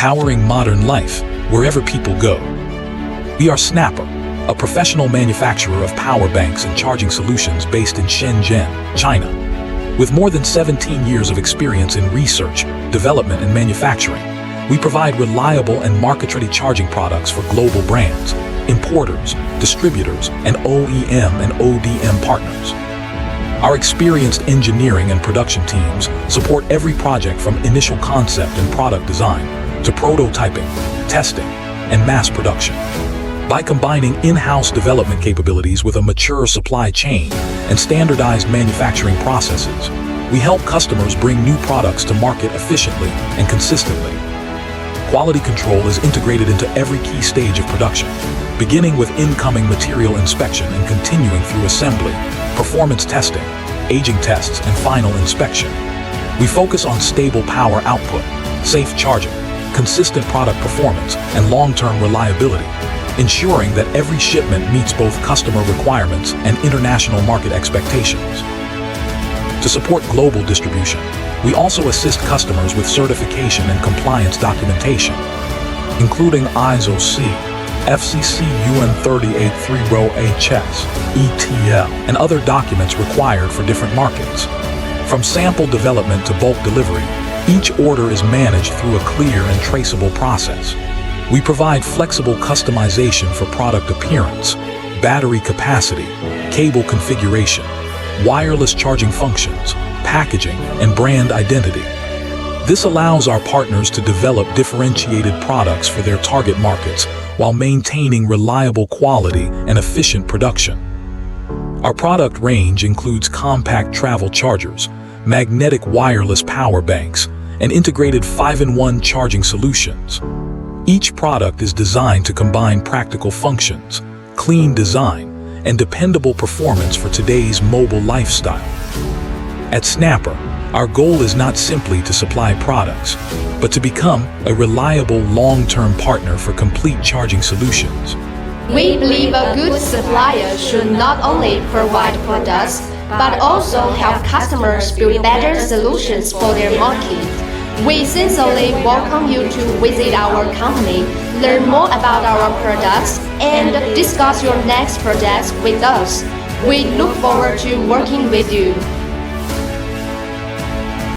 powering modern life wherever people go. We are Snapper, a professional manufacturer of power banks and charging solutions based in Shenzhen, China. With more than 17 years of experience in research, development, and manufacturing, we provide reliable and market-ready charging products for global brands, importers, distributors, and OEM and ODM partners. Our experienced engineering and production teams support every project from initial concept and product design to prototyping, testing, and mass production. By combining in-house development capabilities with a mature supply chain and standardized manufacturing processes, we help customers bring new products to market efficiently and consistently. Quality control is integrated into every key stage of production, beginning with incoming material inspection and continuing through assembly, performance testing, aging tests, and final inspection. We focus on stable power output, safe charging, consistent product performance, and long-term reliability, ensuring that every shipment meets both customer requirements and international market expectations. To support global distribution, we also assist customers with certification and compliance documentation, including ISO C, FCC UN 3830HS, ETL, and other documents required for different markets. From sample development to bulk delivery, each order is managed through a clear and traceable process. We provide flexible customization for product appearance, battery capacity, cable configuration, wireless charging functions, packaging, and brand identity. This allows our partners to develop differentiated products for their target markets while maintaining reliable quality and efficient production. Our product range includes compact travel chargers, magnetic wireless power banks, and integrated 5-in-1 charging solutions. Each product is designed to combine practical functions, clean design, and dependable performance for today's mobile lifestyle. At Snapper, our goal is not simply to supply products, but to become a reliable long-term partner for complete charging solutions. We believe a good supplier should not only provide products, but also help customers build better solutions for their market. We sincerely welcome you to visit our company, learn more about our products, and discuss your next projects with us. We look forward to working with you.